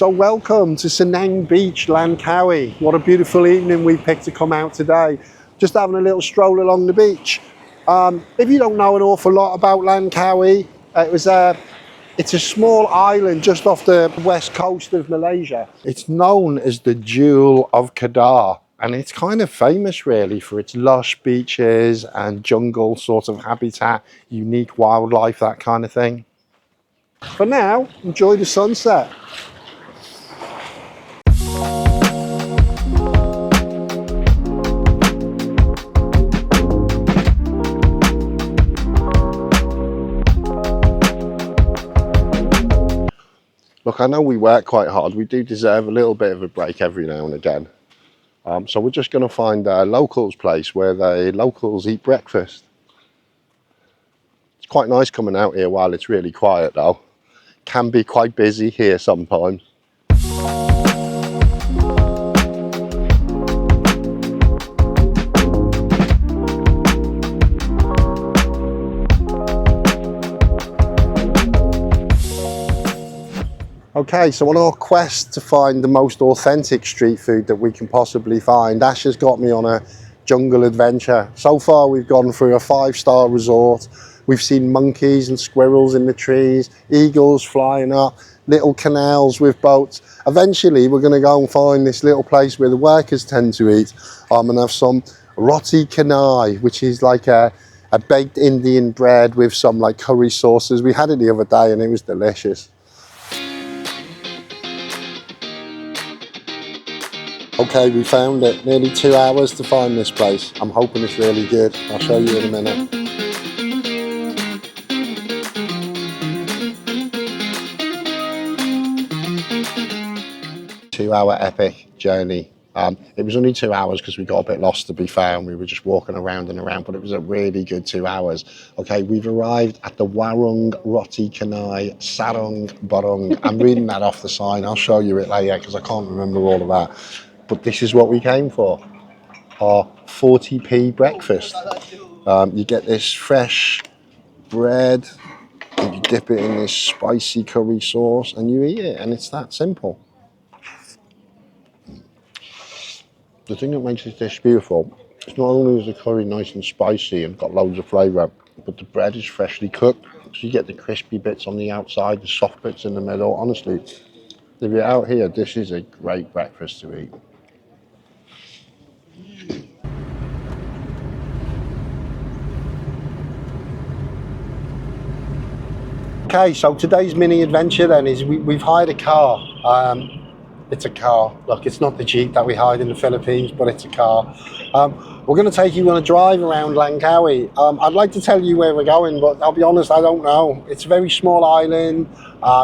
So welcome to Senang Beach, Langkawi. What a beautiful evening we picked to come out today. Just having a little stroll along the beach. If you don't know an awful lot about Langkawi, it's a small island just off the west coast of Malaysia. It's known as the Jewel of Kedah, and it's kind of famous really for its lush beaches and jungle sort of habitat, unique wildlife, that kind of thing. For now, enjoy the sunset. Look, I know we work quite hard. We do deserve a little bit of a break every now and again. So we're just going to find a locals place where the locals eat breakfast. It's quite nice coming out here while it's really quiet though. Can be quite busy here sometimes. Okay, so on our quest to find the most authentic street food that we can possibly find, Ash has got me on a jungle adventure. So far we've gone through a 5-star resort. We've seen monkeys and squirrels in the trees, eagles flying up, little canals with boats. Eventually we're going to go and find this little place where the workers tend to eat and have some roti canai, which is like a baked Indian bread with some like curry sauces. We had it the other day and it was delicious. Okay, we found it. Nearly 2 hours to find this place. I'm hoping it's really good. I'll show you in a minute. Two-hour epic journey. It was only 2 hours because we got a bit lost, to be fair, and we were just walking around and around, but it was a really good 2 hours. Okay, we've arrived at the Warung Roti Canai Sarong Barong. I'm reading that off the sign. I'll show you it later because I can't remember all of that. But this is what we came for, our 40p breakfast. You get this fresh bread, and you dip it in this spicy curry sauce, and you eat it, and it's that simple. The thing that makes this dish beautiful is not only is the curry nice and spicy and got loads of flavour, but the bread is freshly cooked, so you get the crispy bits on the outside, the soft bits in the middle. Honestly, if you're out here, this is a great breakfast to eat. Okay, so today's mini adventure then is we've hired a car. It's a car. Look, it's not the Jeep that we hired in the Philippines, but it's a car. We're going to take you on a drive around Langkawi. I'd like to tell you where we're going, but I'll be honest, I don't know. It's a very small island.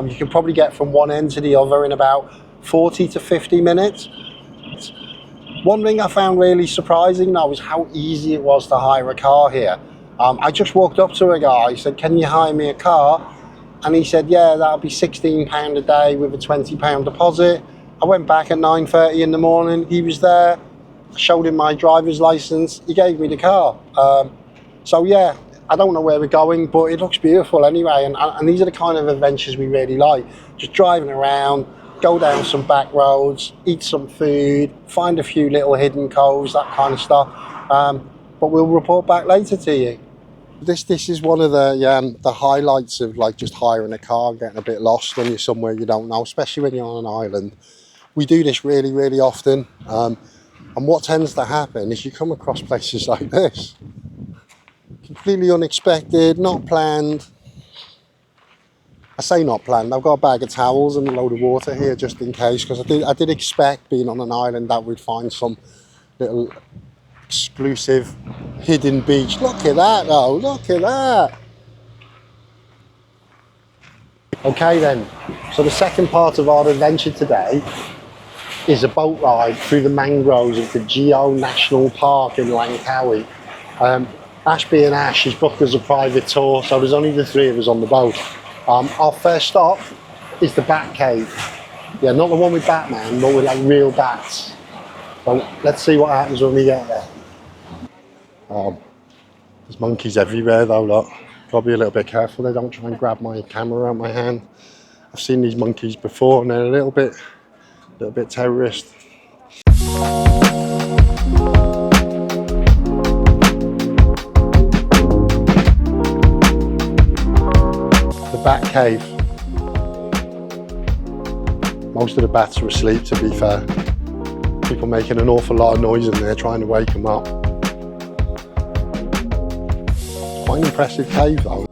You can probably get from one end to the other in about 40 to 50 minutes. One thing I found really surprising though is how easy it was to hire a car here. I just walked up to a guy, he said, "Can you hire me a car?" And he said, "Yeah, that'll be £16 a day with a £20 deposit." I went back at 9:30 in the morning, he was there, I showed him my driver's license, he gave me the car. So yeah, I don't know where we're going, but it looks beautiful anyway, and these are the kind of adventures we really like. Just driving around, go down some back roads, eat some food, find a few little hidden coves, that kind of stuff. But we'll report back later to you. This is one of the highlights of like just hiring a car and getting a bit lost when you're somewhere you don't know, especially when you're on an island. We do this really, really often. And what tends to happen is you come across places like this. Completely unexpected, not planned. I say not planned, I've got a bag of towels and a load of water here just in case, because I did expect being on an island that we'd find some little exclusive hidden beach. Look at that though, look at that. Okay then, so the second part of our adventure today is a boat ride through the mangroves of the Geo National Park in Langkawi. Ash being Ash, he's booked us a private tour, so there's only the three of us on the boat. Our first stop is the bat cave. Yeah, not the one with Batman, but with like real bats. So let's see what happens when we get there. There's monkeys everywhere though, look. Gotta be a little bit careful they don't try and grab my camera out of my hand. I've seen these monkeys before and they're a little bit terrorist. The bat cave. Most of the bats are asleep, to be fair. People making an awful lot of noise in there trying to wake them up. Quite an impressive cave though.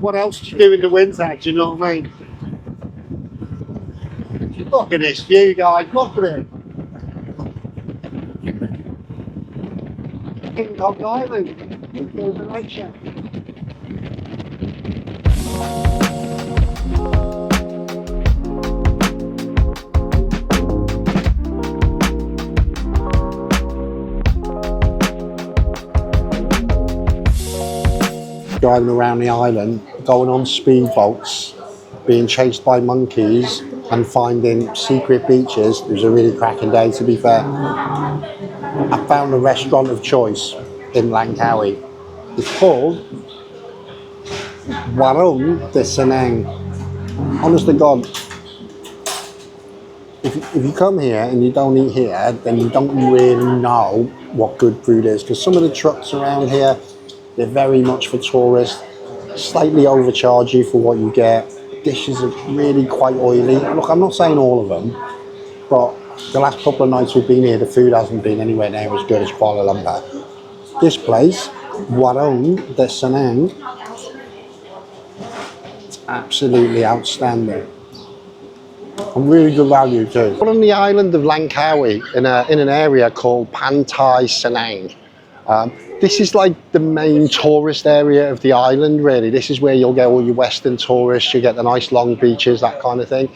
What else do you do in the winter? Do you know what I mean? Look at this view, guys. Look at it. King Kong Island. There's a lecture. Driving around the island, going on speedboats, being chased by monkeys and finding secret beaches. It was a really cracking day, to be fair. I found a restaurant of choice in Langkawi. It's called Warung Senang. Honest to God, if you come here and you don't eat here, then you don't really know what good food is, because some of the trucks around here, they're very much for tourists, slightly overcharge you for what you get. Dishes are really quite oily. Look, I'm not saying all of them, but the last couple of nights we've been here, the food hasn't been anywhere near as good as Kuala Lumpur. This place, Warung Senang, it's absolutely outstanding. And really good value too. We're on the island of Langkawi in an area called Pantai Cenang. This is like the main tourist area of the island, really. This is where you'll get all your Western tourists, you get the nice long beaches, that kind of thing.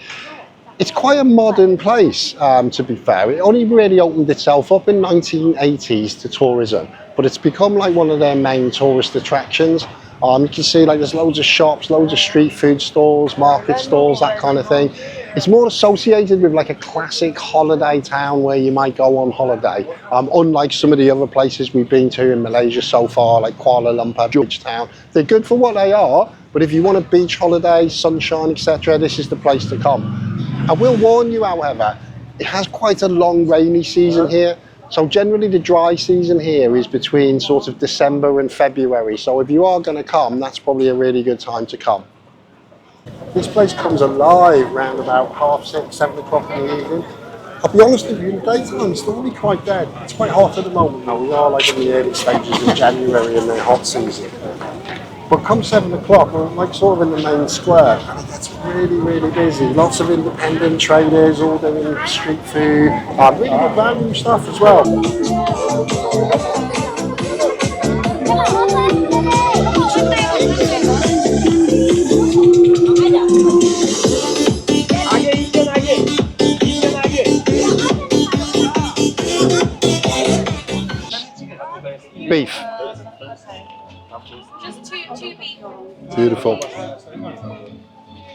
It's quite a modern place, to be fair. It only really opened itself up in 1980s to tourism, but it's become like one of their main tourist attractions. You can see like there's loads of shops, loads of street food stalls, market stalls, that kind of thing. It's more associated with like a classic holiday town where you might go on holiday. Unlike some of the other places we've been to in Malaysia so far, like Kuala Lumpur, Georgetown. They're good for what they are, but if you want a beach holiday, sunshine, etc., this is the place to come. I will warn you, however, it has quite a long rainy season here. So generally the dry season here is between sort of December and February. So if you are going to come, that's probably a really good time to come. This place comes alive around about 6:30, 7 o'clock in the evening. I'll be honest with you, in the daytime it's normally quite dead. It's quite hot at the moment though. We are like in the early stages of January in the hot season. But come 7 o'clock, we're like sort of in the main square, and it gets really, really busy. Lots of independent traders all doing street food, really good value stuff as well. Beef. Just two beef. Beautiful.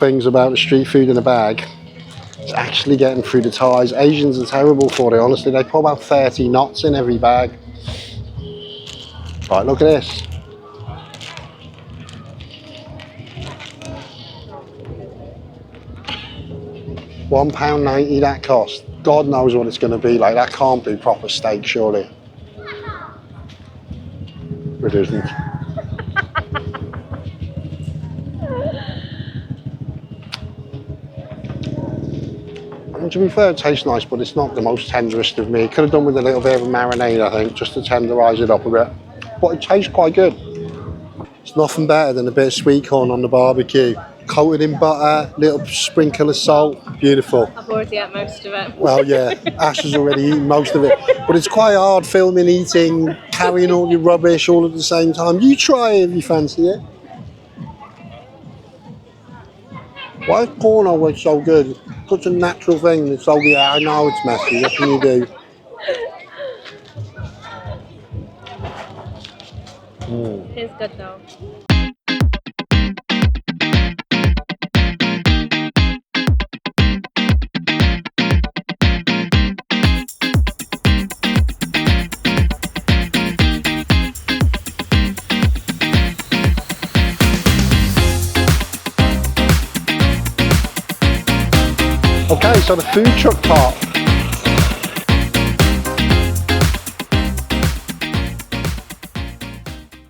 Things about the street food in a bag. It's actually getting through the ties. Asians are terrible for it, honestly. They put about 30 knots in every bag. Right, look at this. £1.90 that cost. God knows what it's going to be like. That can't be proper steak, surely. It isn't. And to be fair, it tastes nice, but it's not the most tenderest of me. Could have done with a little bit of a marinade, I think, just to tenderise it up a bit. But it tastes quite good. It's nothing better than a bit of sweet corn on the barbecue. Coated in butter, little sprinkle of salt, beautiful. I've already had most of it. Well, yeah, Ash has already eaten most of it. But it's quite hard filming, eating, carrying all your rubbish all at the same time. You try it if you fancy it. Why is corn always so good? such a natural thing. And it's, oh yeah, I know it's messy. What can you do? Tastes good though. Okay, so the food truck part.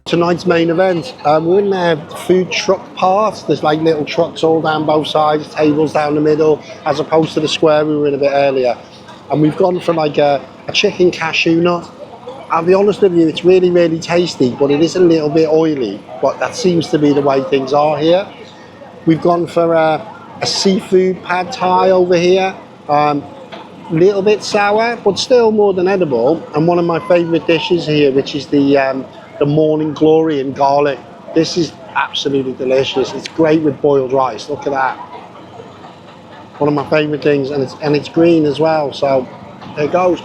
Tonight's main event, we're in the food truck part. There's like little trucks all down both sides, tables down the middle, as opposed to the square we were in a bit earlier. And we've gone for like a chicken cashew nut. I'll be honest with you, it's really, really tasty, but it is a little bit oily. But that seems to be the way things are here. We've gone for a seafood pad thai over here. Little bit sour, but still more than edible. And one of my favourite dishes here, which is the morning glory in garlic. This is absolutely delicious. It's great with boiled rice. Look at that. One of my favourite things, and it's green as well. So there it goes.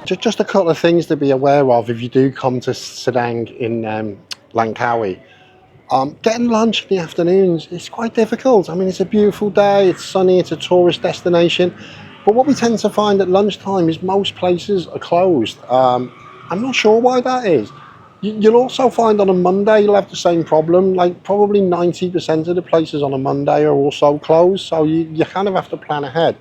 Just a couple of things to be aware of if you do come to Senang in Langkawi. Getting lunch in the afternoons is quite difficult. I mean, it's a beautiful day, it's sunny, it's a tourist destination. But what we tend to find at lunchtime is most places are closed. I'm not sure why that is. You'll also find on a Monday you'll have the same problem. Like probably 90% of the places on a Monday are also closed. So you kind of have to plan ahead.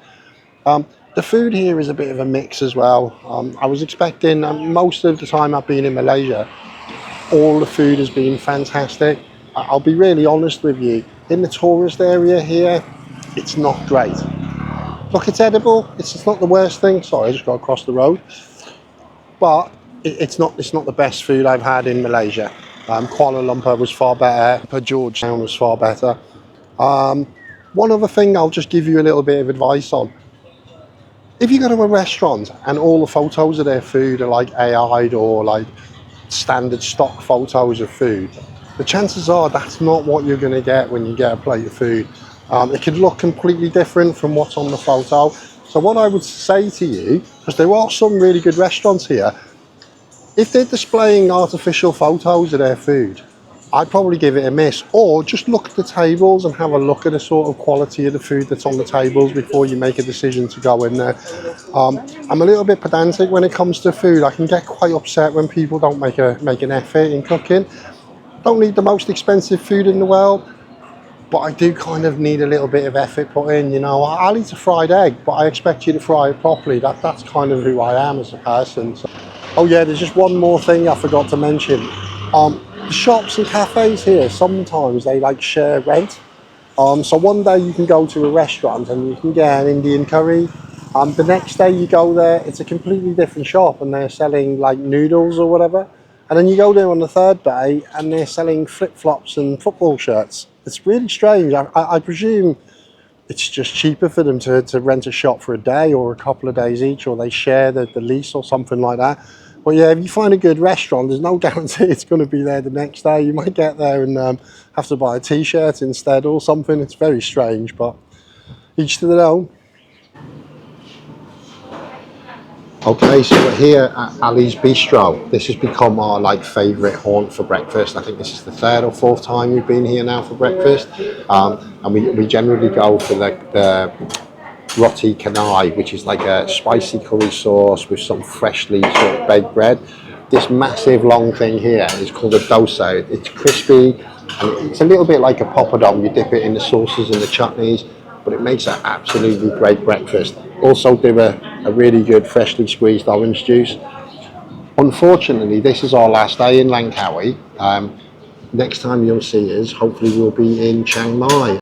The food here is a bit of a mix as well. I was expecting, most of the time I've been in Malaysia, all the food has been fantastic. I'll be really honest with you, in the tourist area here, it's not great. Look, it's edible, it's not the worst thing. Sorry, I just got across the road. But it's not the best food I've had in Malaysia. Kuala Lumpur was far better, Georgetown was far better. One other thing I'll just give you a little bit of advice on. If you go to a restaurant and all the photos of their food are like AI'd or like standard stock photos of food, the chances are that's not what you're going to get when you get a plate of food. It could look completely different from what's on the photo. So what I would say to you, because there are some really good restaurants here, if they're displaying artificial photos of their food, I'd probably give it a miss, or just look at the tables and have a look at the sort of quality of the food that's on the tables before you make a decision to go in there. I'm a little bit pedantic when it comes to food. I can get quite upset when people don't make an effort in cooking. Don't need the most expensive food in the world, but I do kind of need a little bit of effort put in. You know, I'll eat a fried egg, but I expect you to fry it properly. That's kind of who I am as a person. So. Oh yeah, there's just one more thing I forgot to mention. The shops and cafes here, sometimes they like share rent. So one day you can go to a restaurant and you can get an Indian curry. The next day you go there, it's a completely different shop and they're selling like noodles or whatever. And then you go there on the third day and they're selling flip-flops and football shirts. It's really strange. I presume it's just cheaper for them to rent a shop for a day or a couple of days each, or they share the lease or something like that. But yeah, if you find a good restaurant, there's no guarantee it's going to be there the next day. You might get there and have to buy a t-shirt instead or something. It's very strange, but each to their own. Okay, so we're here at Ali's Bistro. This has become our favourite haunt for breakfast. I think this is the third or fourth time we've been here now for breakfast. And we generally go for the roti canai, which is like a spicy curry sauce with some freshly sort of baked bread. This massive long thing here is called a dosa. It's crispy and it's a little bit like a poppadom. You dip it in the sauces and the chutneys, but it makes an absolutely great breakfast. Also do a really good freshly squeezed orange juice. Unfortunately, this is our last day in Langkawi. Next time you'll see us, hopefully we'll be in Chiang Mai.